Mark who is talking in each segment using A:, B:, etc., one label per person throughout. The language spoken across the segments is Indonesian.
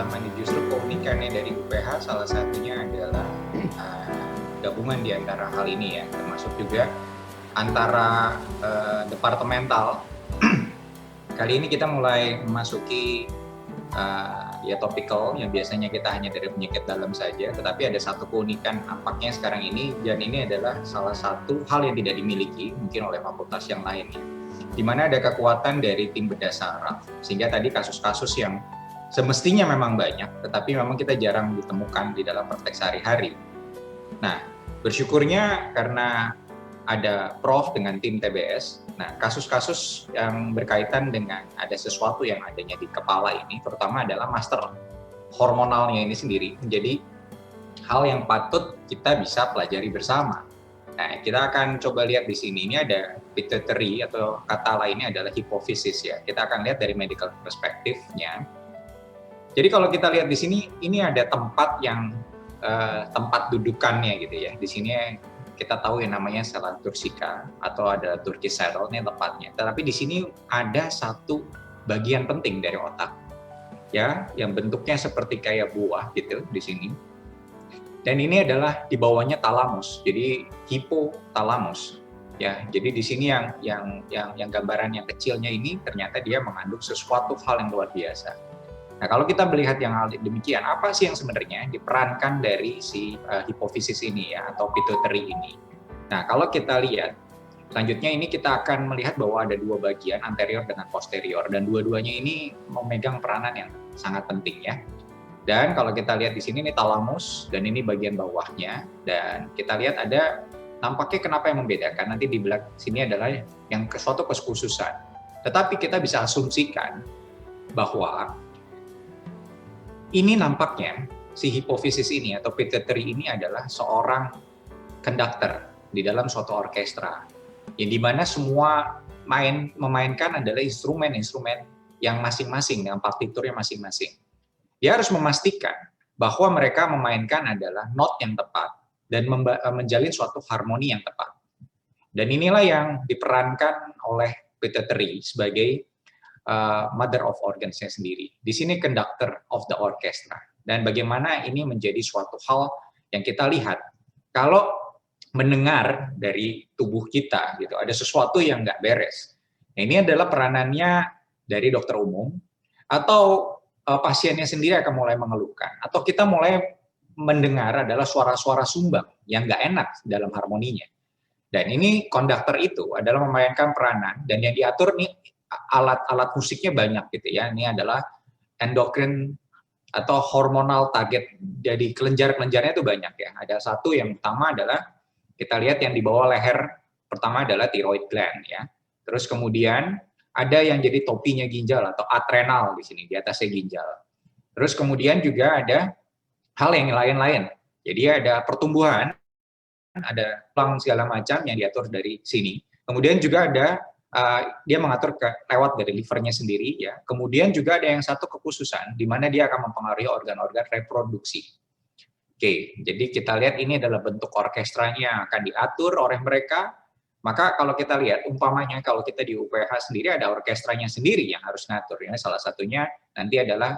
A: pengalaman justru keunikannya dari UPH salah satunya adalah gabungan di antara hal ini ya, termasuk juga antara departemental. Kali ini kita mulai memasuki ya topikal yang biasanya kita hanya dari penyakit dalam saja, tetapi ada satu keunikan nampaknya sekarang ini, dan ini adalah salah satu hal yang tidak dimiliki mungkin oleh fakultas yang lainnya, di mana ada kekuatan dari tim bedah saraf, sehingga tadi kasus-kasus yang semestinya memang banyak, tetapi memang kita jarang ditemukan di dalam praktek sehari-hari. Nah, bersyukurnya karena ada Prof dengan tim TBS, nah kasus-kasus yang berkaitan dengan ada sesuatu yang adanya di kepala ini, terutama adalah master hormonalnya ini sendiri, menjadi hal yang patut kita bisa pelajari bersama. Nah, kita akan coba lihat di sini, ini ada pituitary atau kata lainnya adalah hipofisis ya. Kita akan lihat dari medical perspektifnya. Jadi kalau kita lihat di sini, ini ada tempat yang tempat dudukannya gitu ya. Di sini kita tahu yang namanya sella turcica atau ada Turkish saddle ini tepatnya. Tetapi di sini ada satu bagian penting dari otak ya, yang bentuknya seperti kayak buah gitu di sini. Dan ini adalah di bawahnya talamus. Jadi hipotalamus. Ya, jadi di sini yang gambaran yang kecilnya ini ternyata dia mengandung sesuatu hal yang luar biasa. Nah, kalau kita melihat yang hal demikian, apa sih yang sebenarnya diperankan dari si hipofisis ini ya, atau pituitary ini? Nah, kalau kita lihat, selanjutnya ini kita akan melihat bahwa ada dua bagian, anterior dengan posterior, dan dua-duanya ini memegang peranan yang sangat penting ya. Dan kalau kita lihat di sini, ini talamus, dan ini bagian bawahnya, dan kita lihat ada, nampaknya kenapa yang membedakan, nanti di belakang sini adalah yang suatu kekhususan. Tetapi kita bisa asumsikan bahwa ini nampaknya si hipofisis ini atau pituitary ini adalah seorang konduktor di dalam suatu orkestra, yang dimana semua memainkan adalah instrumen-instrumen yang masing-masing dengan partiturnya masing-masing. Dia harus memastikan bahwa mereka memainkan adalah not yang tepat dan menjalin suatu harmoni yang tepat. Dan inilah yang diperankan oleh pituitary sebagai mother of organs-nya sendiri. Di sini conductor of the orchestra. Dan bagaimana ini menjadi suatu hal yang kita lihat. Kalau mendengar dari tubuh kita, gitu, ada sesuatu yang nggak beres. Nah, ini adalah peranannya dari dokter umum, atau pasiennya sendiri akan mulai mengeluhkan. Atau kita mulai mendengar adalah suara-suara sumbang yang nggak enak dalam harmoninya. Dan ini konduktor itu adalah memainkan peranan, dan yang diatur nih alat-alat musiknya banyak gitu ya. Ini adalah endokrin atau hormonal target. Jadi kelenjar-kelenjarnya itu banyak ya. Ada satu yang pertama adalah kita lihat yang di bawah leher, pertama adalah thyroid gland ya. Terus kemudian ada yang jadi topinya ginjal atau adrenal di sini, di atasnya ginjal. Terus kemudian juga ada hal yang lain-lain. Jadi ada pertumbuhan, ada tulang segala macam yang diatur dari sini. Kemudian juga ada dia mengatur lewat dari livernya sendiri ya. Kemudian juga ada yang satu kekhususan di mana dia akan mempengaruhi organ-organ reproduksi. Oke, jadi kita lihat ini adalah bentuk orkestranya yang akan diatur oleh mereka. Maka kalau kita lihat umpamanya kalau kita di UPH sendiri ada orkestranya sendiri yang harus ngatur ya. Salah satunya nanti adalah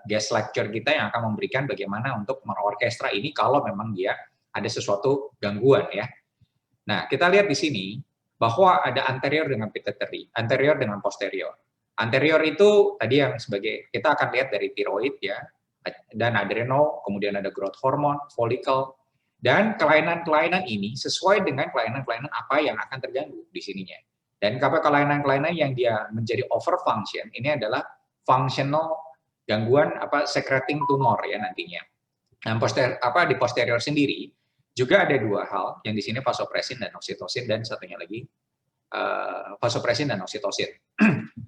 A: guest lecture kita yang akan memberikan bagaimana untuk merorkestra ini kalau memang dia ada sesuatu gangguan ya. Nah, kita lihat di sini bahwa ada anterior dengan pituitary, anterior dengan posterior. Anterior itu tadi yang sebagai, kita akan lihat dari tiroid ya, dan adrenal, kemudian ada growth hormone, follicle, dan kelainan-kelainan ini sesuai dengan kelainan-kelainan apa yang akan terganggu di sininya. Dan kelainan-kelainan yang dia menjadi overfunction, ini adalah functional gangguan secreting tumor ya nantinya. Nah, di posterior sendiri juga ada dua hal, yang di sini vasopressin dan oksitosin, dan satunya lagi vasopressin dan oksitosin.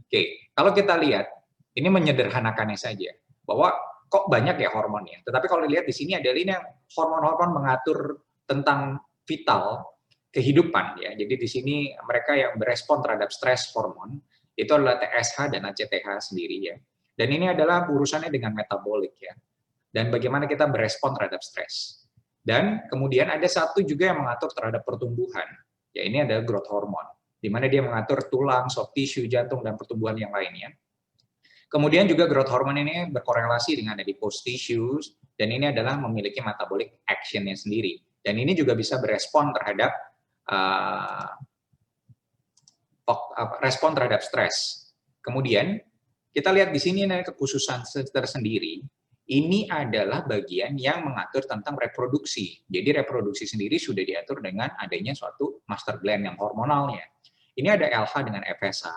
A: Oke, kalau kita lihat, ini menyederhanakannya saja, bahwa kok banyak ya hormonnya, tetapi kalau dilihat di sini ada ini yang hormon-hormon mengatur tentang vital, kehidupan ya. Jadi di sini mereka yang berespon terhadap stres hormon, itu adalah TSH dan ACTH sendiri ya. Dan ini adalah urusannya dengan metabolik ya. Dan bagaimana kita berespon terhadap stres. Dan kemudian ada satu juga yang mengatur terhadap pertumbuhan. Ya, ini adalah growth hormone, di mana dia mengatur tulang, soft tissue, jantung, dan pertumbuhan yang lainnya. Kemudian juga growth hormone ini berkorelasi dengan adipose tissues, dan ini adalah memiliki metabolic action-nya sendiri. Dan ini juga bisa berespon terhadap respon terhadap stres. Kemudian kita lihat di sini ada kekhususan tersendiri. Ini adalah bagian yang mengatur tentang reproduksi. Jadi reproduksi sendiri sudah diatur dengan adanya suatu master gland yang hormonalnya. Ini ada LH dengan FSH.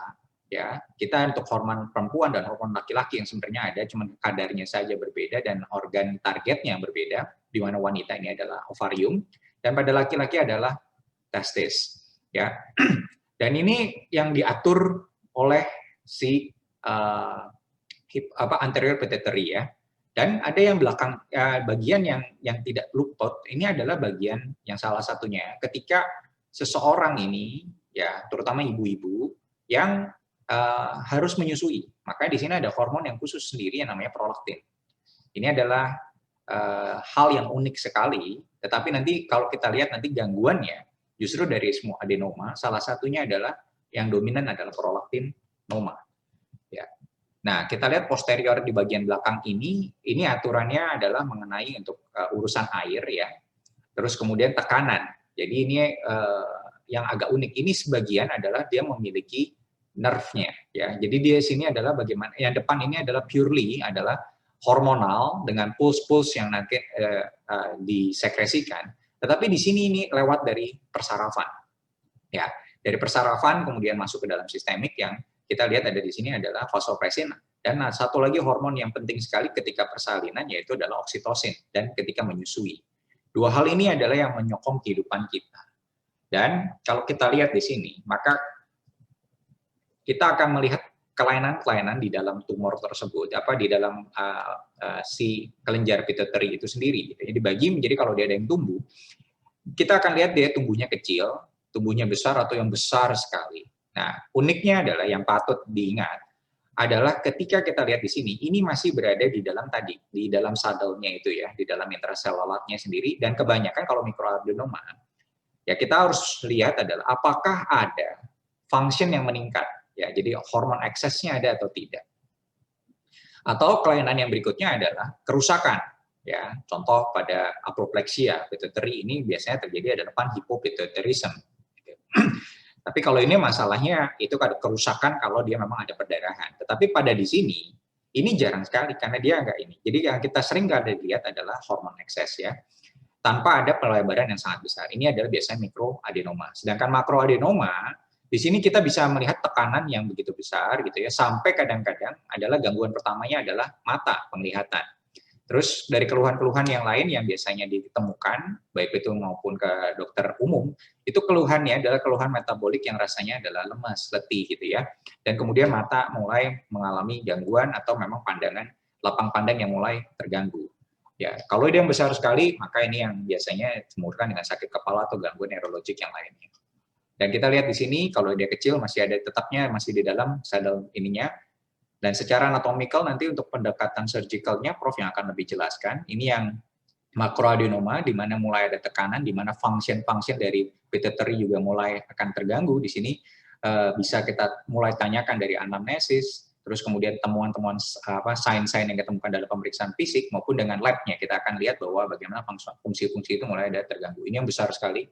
A: Ya, kita untuk hormon perempuan dan hormon laki-laki yang sebenarnya ada, cuma kadarnya saja berbeda dan organ targetnya yang berbeda, di mana wanita ini adalah ovarium dan pada laki-laki adalah testis. Ya, dan ini yang diatur oleh si anterior pituitary ya. Dan ada yang belakang bagian yang tidak luput, ini adalah bagian yang salah satunya ketika seseorang ini ya, terutama ibu-ibu yang harus menyusui. Maka di sini ada hormon yang khusus sendiri yang namanya prolaktin. Ini adalah hal yang unik sekali, tetapi nanti kalau kita lihat nanti gangguannya justru dari semua adenoma, salah satunya adalah yang dominan adalah prolaktin noma. Ya. Nah, kita lihat posterior di bagian belakang ini aturannya adalah mengenai untuk urusan air ya. Terus kemudian tekanan. Jadi ini yang agak unik. Ini sebagian adalah dia memiliki nerve-nya ya. Jadi di sini adalah bagaimana yang depan ini adalah purely adalah hormonal dengan pulse-pulse yang nanti disekresikan. Tetapi di sini ini lewat dari persarafan. Ya, dari persarafan kemudian masuk ke dalam sistemik yang kita lihat ada di sini adalah vasopresin dan satu lagi hormon yang penting sekali ketika persalinan yaitu adalah oksitosin dan ketika menyusui. Dua hal ini adalah yang menyokong kehidupan kita. Dan kalau kita lihat di sini, maka kita akan melihat kelainan-kelainan di dalam tumor tersebut, di dalam si kelenjar pituitary itu sendiri. Gitu. Jadi dibagi menjadi kalau dia ada yang tumbuh, kita akan lihat dia tumbuhnya kecil, tumbuhnya besar atau yang besar sekali. Nah, uniknya adalah yang patut diingat adalah ketika kita lihat di sini, ini masih berada di dalam tadi, di dalam saddle-nya itu ya, di dalam intraselularnya sendiri, dan kebanyakan kalau mikroadenoma, ya kita harus lihat adalah apakah ada function yang meningkat. Ya, jadi hormon eksesnya ada atau tidak. Atau kelainan yang berikutnya adalah kerusakan. Ya, contoh pada apopleksia pituitary ini biasanya terjadi ada depan hypopituitarism. Tapi kalau ini masalahnya itu ada kerusakan kalau dia memang ada perdarahan. Tetapi pada di sini ini jarang sekali karena dia enggak ini. Jadi yang kita sering lihat adalah hormon ekses ya. Tanpa ada pelebaran yang sangat besar. Ini adalah biasanya mikroadenoma. Sedangkan makroadenoma di sini kita bisa melihat tekanan yang begitu besar gitu ya, sampai kadang-kadang adalah gangguan pertamanya adalah mata, penglihatan. Terus dari keluhan-keluhan yang lain yang biasanya ditemukan, baik itu maupun ke dokter umum, itu keluhannya adalah keluhan metabolik yang rasanya adalah lemas, letih gitu ya. Dan kemudian mata mulai mengalami gangguan atau memang pandangan, lapang pandang yang mulai terganggu. Ya, kalau dia yang besar sekali, maka ini yang biasanya dimurkan dengan sakit kepala atau gangguan neurologik yang lainnya. Dan kita lihat di sini, kalau dia kecil masih ada tetapnya masih di dalam saddle ininya. Dan secara anatomikal nanti untuk pendekatan surgicalnya, Prof yang akan lebih jelaskan. Ini yang makroadenoma, di mana mulai ada tekanan, di mana function-function dari pituitary juga mulai akan terganggu. Di sini bisa kita mulai tanyakan dari anamnesis, terus kemudian temuan-temuan sign-sign yang ditemukan dalam pemeriksaan fisik maupun dengan lab-nya kita akan lihat bahwa bagaimana fungsi-fungsi itu mulai ada terganggu. Ini yang besar sekali.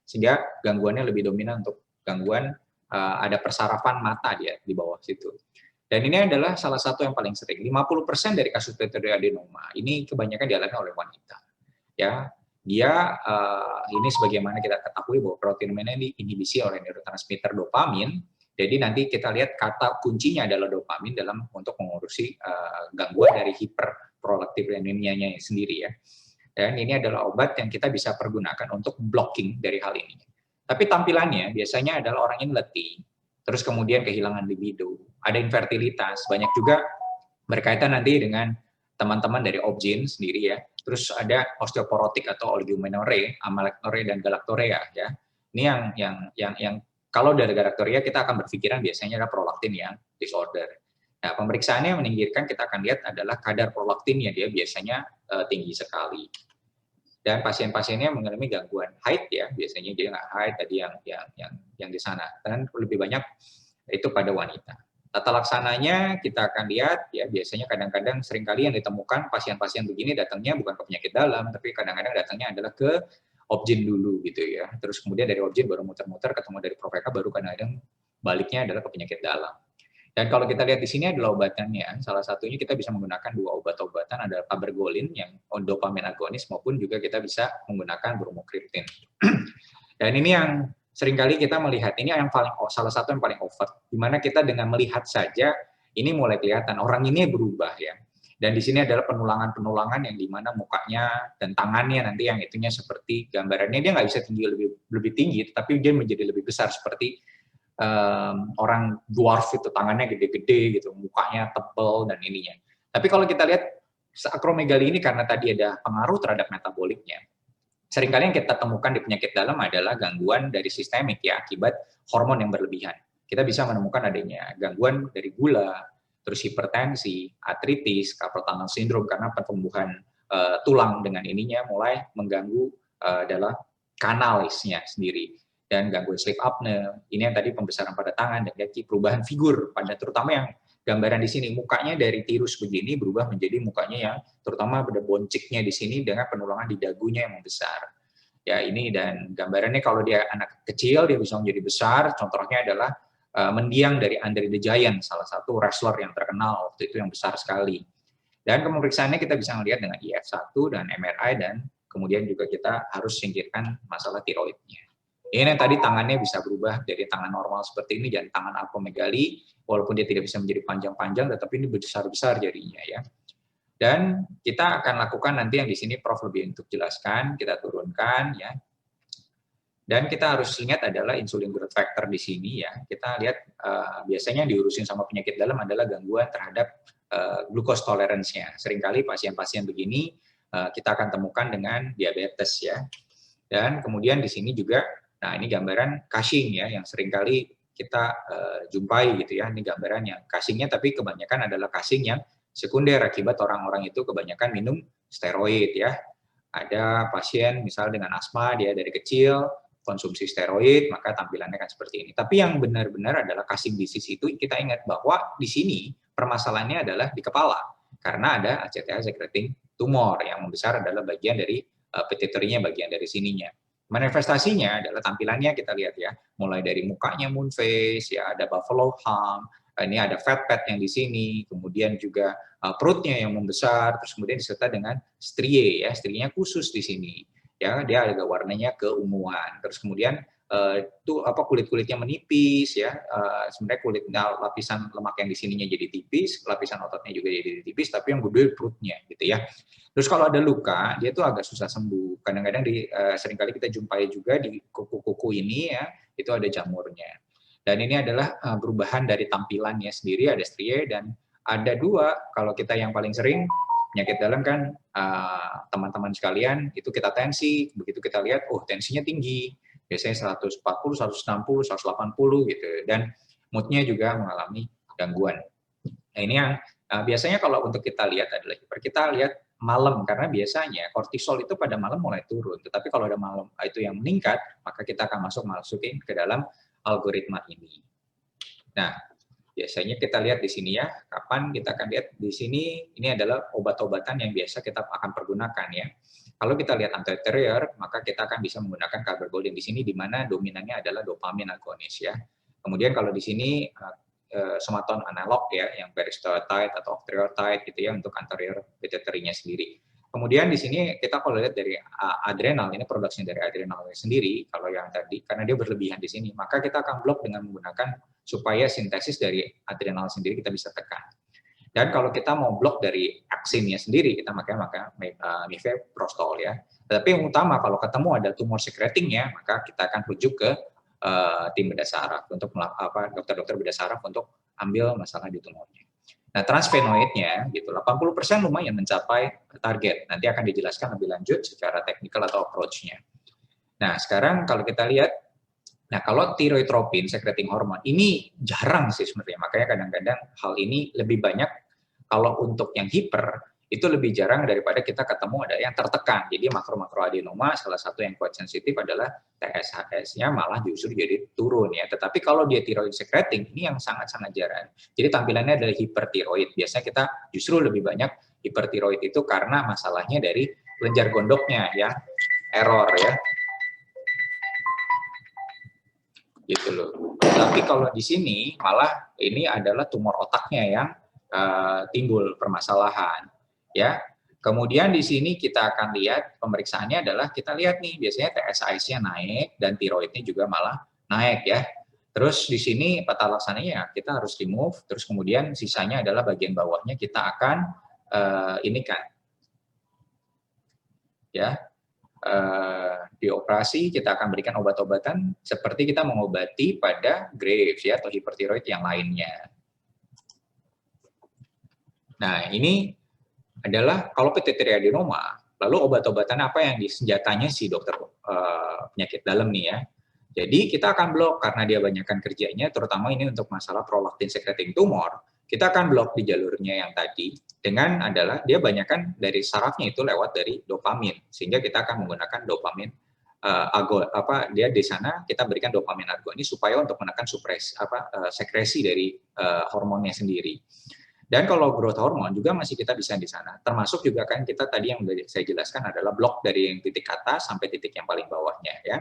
A: Sehingga gangguannya lebih dominan untuk gangguan ada persarafan mata dia di bawah situ. Dan ini adalah salah satu yang paling sering. 50% dari kasus pituitary adenoma ini kebanyakan dialami oleh wanita. Ya, dia ini sebagaimana kita ketahui bahwa protein ini diinhibisi oleh neurotransmitter dopamin. Jadi nanti kita lihat kata kuncinya adalah dopamin dalam untuk mengurusi gangguan dari hiperprolaktinemianya sendiri ya. Dan ini adalah obat yang kita bisa pergunakan untuk blocking dari hal ini. Tapi tampilannya biasanya adalah orang ini letih, terus kemudian kehilangan libido, ada infertilitas, banyak juga berkaitan nanti dengan teman-teman dari obgyn sendiri ya. Terus ada osteoporotik atau oligomenorrhea, amalektorrhea dan galaktorrhea ya. Ini yang kalau dari galaktorrhea kita akan berpikiran biasanya adalah prolaktin yang disorder. Nah, pemeriksaannya yang menyingkirkan kita akan lihat adalah kadar prolaktinnya dia biasanya tinggi sekali. Dan pasien-pasiennya mengalami gangguan haid ya, biasanya dia nggak haid tadi yang di sana. Dan lebih banyak itu pada wanita. Tata laksananya kita akan lihat ya, biasanya kadang-kadang seringkali yang ditemukan pasien-pasien begini datangnya bukan ke penyakit dalam, tapi kadang-kadang datangnya adalah ke objin dulu gitu ya. Terus kemudian dari objin baru muter-muter ketemu dari ProVK, baru kadang-kadang baliknya adalah ke penyakit dalam. Dan kalau kita lihat di sini adalah obatannya, salah satunya kita bisa menggunakan dua obat-obatan, ada cabergoline yang dopamin agonis maupun juga kita bisa menggunakan bromokriptin. Dan ini yang seringkali kita melihat, ini yang paling salah satu yang paling over, di mana kita dengan melihat saja ini mulai kelihatan orang ini berubah ya. Dan di sini adalah penulangan-penulangan yang dimana mukanya dan tangannya nanti yang itunya seperti gambarannya dia nggak bisa tinggi lebih tinggi, tapi dia menjadi lebih besar seperti orang dwarf itu, tangannya gede-gede gitu, mukanya tebal dan ininya. Tapi kalau kita lihat akromegali ini karena tadi ada pengaruh terhadap metaboliknya, seringkali yang kita temukan di penyakit dalam adalah gangguan dari sistemik ya, akibat hormon yang berlebihan. Kita bisa menemukan adanya gangguan dari gula, terus hipertensi, artritis, carpal tunnel syndrome karena pertumbuhan tulang dengan ininya mulai mengganggu adalah kanalisnya sendiri. Dan gangguan sleep apnea, ini yang tadi pembesaran pada tangan, dan perubahan figur, pada terutama yang gambaran di sini, mukanya dari tirus begini berubah menjadi mukanya yang terutama pada bonciknya di sini dengan penulangan di dagunya yang membesar. Ya ini, dan gambarannya kalau dia anak kecil dia bisa menjadi besar, contohnya adalah mendiang dari Andre the Giant, salah satu wrestler yang terkenal waktu itu yang besar sekali. Dan pemeriksaannya kita bisa melihat dengan IF1 dan MRI, dan kemudian juga kita harus singkirkan masalah tiroidnya. Ini yang tadi tangannya bisa berubah dari tangan normal seperti ini jadi tangan akromegali, walaupun dia tidak bisa menjadi panjang-panjang, tetapi ini besar-besar jadinya ya. Dan kita akan lakukan nanti yang di sini Prof lebih untuk jelaskan, kita turunkan ya. Dan kita harus ingat adalah insulin growth factor di sini ya. Kita lihat biasanya diurusin sama penyakit dalam adalah gangguan terhadap glucose tolerance-nya. Seringkali pasien-pasien begini kita akan temukan dengan diabetes ya. Dan kemudian di sini juga, nah ini gambaran Cushing ya, yang seringkali kita jumpai gitu ya. Ini gambarannya Cushing-nya, tapi kebanyakan adalah Cushing yang sekunder akibat orang-orang itu kebanyakan minum steroid ya. Ada pasien misal dengan asma, dia dari kecil konsumsi steroid, maka tampilannya kan seperti ini. Tapi yang benar-benar adalah Cushing disease itu kita ingat bahwa di sini permasalahannya adalah di kepala, karena ada ACTH secreting tumor yang membesar adalah bagian dari pituitary-nya, bagian dari sininya. Manifestasinya adalah tampilannya kita lihat ya, mulai dari mukanya moon face, ya ada buffalo hump, ini ada fat pad yang di sini, kemudian juga perutnya yang membesar, terus kemudian disertai dengan strie ya, strienya khusus di sini. Ya, dia agak warnanya keunguan. Terus kemudian itu kulit-kulitnya menipis ya. Sebenarnya kulitnya lapisan lemak yang di sininya jadi tipis, lapisan ototnya juga jadi tipis, tapi yang gede perutnya gitu ya. Terus kalau ada luka, dia tuh agak susah sembuh. Kadang-kadang seringkali kita jumpai juga di kuku-kuku ini ya, itu ada jamurnya. Dan ini adalah perubahan dari tampilannya sendiri, ada strie, dan ada dua, kalau kita yang paling sering, penyakit dalam kan teman-teman sekalian, itu kita tensi, begitu kita lihat, oh tensinya tinggi, biasanya 140, 160, 180 gitu, dan moodnya juga mengalami gangguan. Nah ini yang biasanya kalau untuk kita lihat adalah kita lihat malam, karena biasanya kortisol itu pada malam mulai turun, tetapi kalau ada malam itu yang meningkat, maka kita akan masukin ke dalam algoritma ini. Nah, biasanya kita lihat di sini ya, kapan kita akan lihat di sini, ini adalah obat-obatan yang biasa kita akan pergunakan ya. Kalau kita lihat anterior, maka kita akan bisa menggunakan cabergoline di sini, di mana dominannya adalah dopamin agonis ya. Kemudian kalau di sini somaton analog ya, yang peristaltide atau octreotide gitu ya, untuk anterior pituitary-nya sendiri. Kemudian di sini kita kalau lihat dari adrenal, ini produksi dari adrenalnya sendiri, kalau yang tadi, karena dia berlebihan di sini, maka kita akan blok dengan menggunakan supaya sintesis dari adrenal sendiri kita bisa tekan. Dan kalau kita mau blok dari aksinnya sendiri, kita maka mifeprostol ya. Tetapi yang utama kalau ketemu ada tumor secretingnya, maka kita akan rujuk ke tim bedah saraf untuk dokter-dokter bedah saraf untuk ambil masalah di tumornya. Nah, transfenoidnya gitu 80% lumayan mencapai target. Nanti akan dijelaskan lebih lanjut secara teknikal atau approach-nya. Nah, sekarang kalau kita lihat, nah kalau tiroidropin, secreting hormone, ini jarang sih sebenarnya. Makanya kadang-kadang hal ini lebih banyak kalau untuk yang hiper, itu lebih jarang daripada kita ketemu ada yang tertekan. Jadi makro-makroadenoma salah satu yang kuat sensitif adalah TSH-nya malah justru jadi turun ya. Tetapi kalau dia thyroid secreting ini yang sangat-sangat jarang. Jadi tampilannya adalah hipertiroid. Biasanya kita justru lebih banyak hipertiroid itu karena masalahnya dari kelenjar gondoknya ya, error ya. Gitu loh. Tapi kalau di sini malah ini adalah tumor otaknya yang timbul permasalahan ya. Kemudian di sini kita akan lihat pemeriksaannya adalah kita lihat nih biasanya TSH-nya naik dan tiroidnya juga malah naik ya. Terus di sini peta laksananya ya kita harus remove, terus kemudian sisanya adalah bagian bawahnya kita akan ini kan ya dioperasi, kita akan berikan obat-obatan seperti kita mengobati pada Graves ya atau hipertiroid yang lainnya. Nah, ini adalah kalau pituitary adenoma, lalu obat-obatan apa yang disenjatanya si dokter penyakit dalam nih ya. Jadi kita akan blok karena dia banyakkan kerjanya, terutama ini untuk masalah prolactin secreting tumor. Kita akan blok di jalurnya yang tadi dengan adalah dia banyakkan dari sarafnya itu lewat dari dopamin, sehingga kita akan menggunakan dopamin dia di sana kita berikan dopamin agonis supaya untuk menekan sekresi dari hormonnya sendiri. Dan kalau growth hormone juga masih kita bisa di sana. Termasuk juga kan kita tadi yang saya jelaskan adalah blok dari yang titik atas sampai titik yang paling bawahnya ya.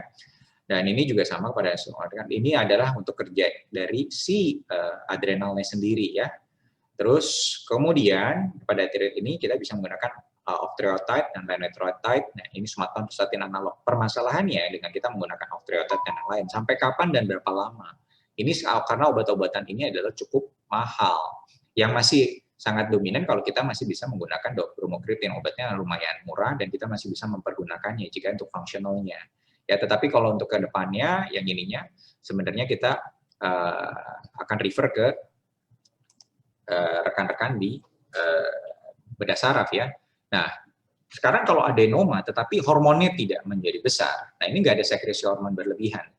A: Dan ini juga sama pada semua. Ini adalah untuk kerja dari si adrenalnya sendiri ya. Terus kemudian pada tiroid ini kita bisa menggunakan octreotide dan lenalidomide. Nah ini somatostatin analog. Permasalahannya dengan kita menggunakan octreotide dan yang lain. Sampai kapan dan berapa lama? Ini karena obat-obatan ini adalah cukup mahal. Yang masih sangat dominan kalau kita masih bisa menggunakan bromocriptine, obatnya lumayan murah dan kita masih bisa mempergunakannya jika untuk fungsionalnya. Ya, tetapi kalau untuk ke depannya yang ininya sebenarnya kita akan refer ke rekan-rekan di bedah saraf ya. Nah, sekarang kalau adenoma tetapi hormonnya tidak menjadi besar. Nah, ini nggak ada sekresi hormon berlebihan.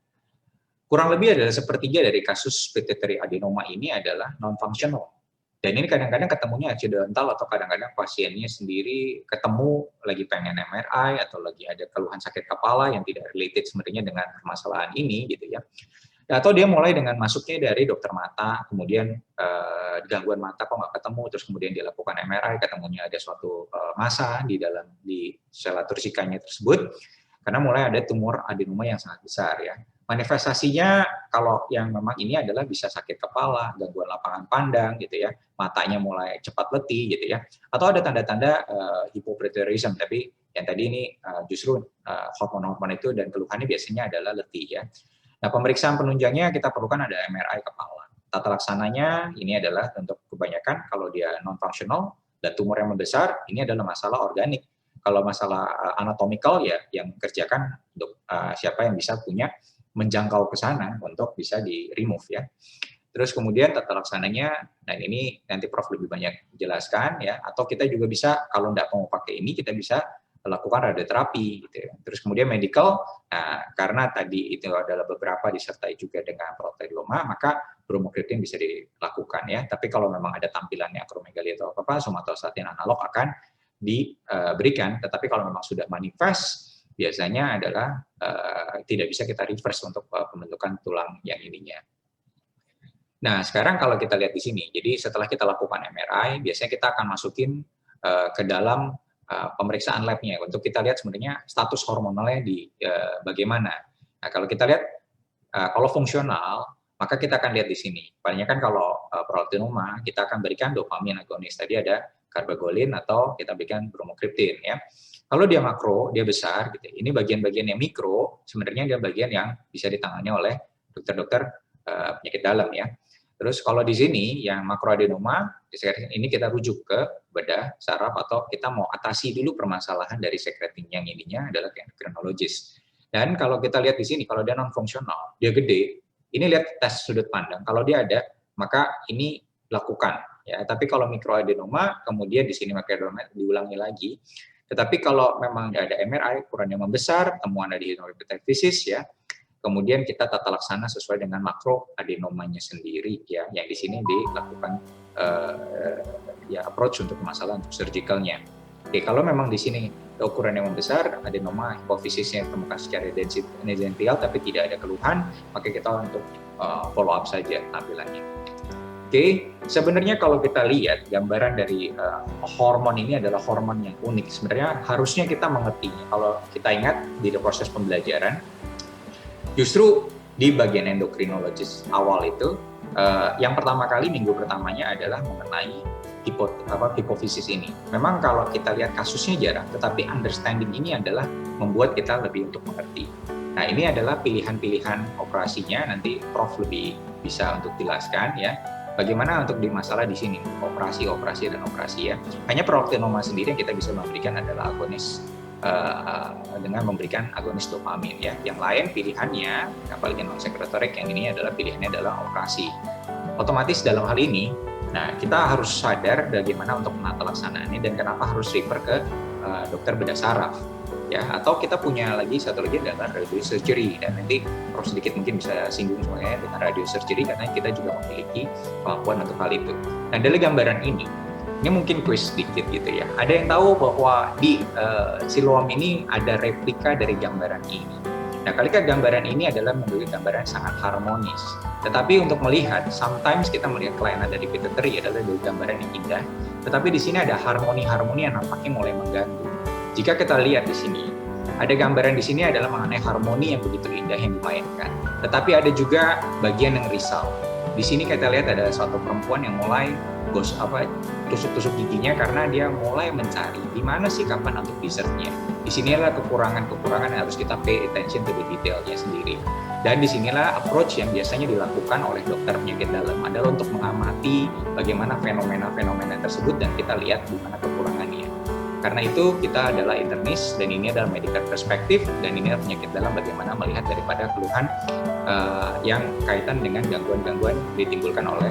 A: Kurang lebih adalah sepertiga dari kasus pituitary adenoma ini adalah non-functional. Dan ini kadang-kadang ketemunya accidental atau kadang-kadang pasiennya sendiri ketemu lagi pengen MRI atau lagi ada keluhan sakit kepala yang tidak related sebenarnya dengan permasalahan ini gitu ya. Atau dia mulai dengan masuknya dari dokter mata, kemudian gangguan mata kok nggak ketemu, terus kemudian dia lakukan MRI, ketemunya ada suatu massa di sel tursikanya tersebut, karena mulai ada tumor adenoma yang sangat besar ya. Manifestasinya kalau yang memang ini adalah bisa sakit kepala, gangguan lapangan pandang gitu ya, matanya mulai cepat letih gitu ya, atau ada tanda-tanda hypoparathyroidism, tapi yang tadi ini justru hormon-hormon itu dan keluhannya biasanya adalah letih ya. Nah, pemeriksaan penunjangnya kita perlukan ada MRI kepala. Tata laksananya ini adalah untuk kebanyakan kalau dia non-functional dan tumor yang membesar, ini adalah masalah organik. Kalau masalah anatomical ya yang kerjakan untuk siapa yang bisa punya menjangkau ke sana untuk bisa di remove ya. Terus kemudian tata laksananya, dan ini nanti Prof lebih banyak jelaskan ya. Atau kita juga bisa kalau nggak mau pakai ini kita bisa lakukan radioterapi gitu ya. Terus kemudian medical, nah, karena tadi itu adalah beberapa disertai juga dengan proteiloma, maka bromocriptine bisa dilakukan ya. Tapi kalau memang ada tampilannya akromegali atau apa, somatostatin analog akan diberikan. Tetapi kalau memang sudah manifest, biasanya adalah tidak bisa kita reverse untuk pembentukan tulang yang ininya. Nah, sekarang kalau kita lihat di sini, jadi setelah kita lakukan MRI, biasanya kita akan masukin ke dalam pemeriksaan labnya untuk kita lihat sebenarnya status hormonalnya di bagaimana. Nah, kalau kita lihat kalau fungsional, maka kita akan lihat di sini. Paling kan kalau proteinoma, kita akan berikan dopamin agonis. Tadi ada carbagolin atau kita berikan bromocriptine ya. Kalau dia makro, dia besar gitu. Ini bagian-bagian yang mikro, sebenarnya dia bagian yang bisa ditangani oleh dokter-dokter penyakit dalam ya. Terus kalau di sini yang makroadenoma, ini kita rujuk ke bedah saraf atau kita mau atasi dulu permasalahan dari secreting yang ininya adalah endocrinologis. Dan kalau kita lihat di sini, kalau dia non-fungsional, dia gede, ini lihat tes sudut pandang. Kalau dia ada, maka ini lakukan. Ya. Tapi kalau mikroadenoma, kemudian di sini makroadenoma diulangi lagi. Tetapi kalau memang ada MRI, ukurannya membesar, temuan ada di hidropetefisis ya, kemudian kita tata laksana sesuai dengan makro adenomanya sendiri ya, yang di sini dilakukan ya approach untuk masalah untuk surgicalnya. Oke, kalau memang di sini ukuran yang membesar, adenoma hipofisisnya ditemukan secara idensial tapi tidak ada keluhan, maka kita untuk follow up saja tampilannya. Oke, sebenarnya kalau kita lihat gambaran dari hormon ini adalah hormon yang unik. Sebenarnya harusnya kita mengertinya. Kalau kita ingat di proses pembelajaran, justru di bagian endokrinologis awal itu, yang pertama kali minggu pertamanya adalah mengenai hipofisis ini. Memang kalau kita lihat kasusnya jarang, tetapi understanding ini adalah membuat kita lebih untuk mengerti. Nah, ini adalah pilihan-pilihan operasinya, nanti Prof lebih bisa untuk jelaskan ya. Bagaimana untuk di masalah di sini, operasi dan operasi ya. Hanya prolaktinoma sendiri yang kita bisa memberikan adalah agonis dengan memberikan agonis dopamin ya. Yang lain pilihannya, apalagi non sekretorik, yang ini adalah pilihannya adalah operasi. Otomatis dalam hal ini, nah kita harus sadar bagaimana untuk menata laksanaannya dan kenapa harus refer ke dokter bedah saraf. Ya, atau kita punya satu lagi adalah radio surgery, dan nanti Prof sedikit mungkin bisa singgung semuanya dengan radio surgery karena kita juga memiliki kemampuan untuk hal itu. Nah, dari gambaran ini mungkin quiz sedikit gitu ya. Ada yang tahu bahwa di siloam ini ada replika dari gambaran ini. Nah, kali gambaran ini adalah menjadi gambaran yang sangat harmonis. Tetapi untuk melihat, sometimes kita melihat kelainan dari pituitary adalah dari gambaran yang indah, tetapi di sini ada harmoni-harmoni yang nampaknya mulai mengganggu. Jika kita lihat di sini, ada gambaran di sini adalah mengenai harmoni yang begitu indah yang dimainkan. Tetapi ada juga bagian yang risau. Di sini kita lihat ada suatu perempuan yang mulai tusuk-tusuk giginya karena dia mulai mencari di mana sih kapan untuk dessertnya. Di sinilah kekurangan-kekurangan yang harus kita pay attention to the detailnya sendiri. Dan disinilah approach yang biasanya dilakukan oleh dokter penyakit dalam adalah untuk mengamati bagaimana fenomena-fenomena tersebut dan kita lihat di mana kekurangannya. Karena itu kita adalah internis dan ini adalah medical perspektif dan ini adalah penyakit dalam bagaimana melihat daripada keluhan yang kaitan dengan gangguan-gangguan ditimbulkan oleh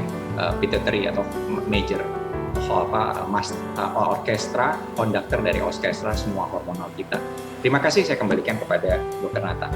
A: pituitary atau major orkestra, konduktor dari orkestra semua hormonal kita. Terima kasih, saya kembalikan kepada Dr. Nata.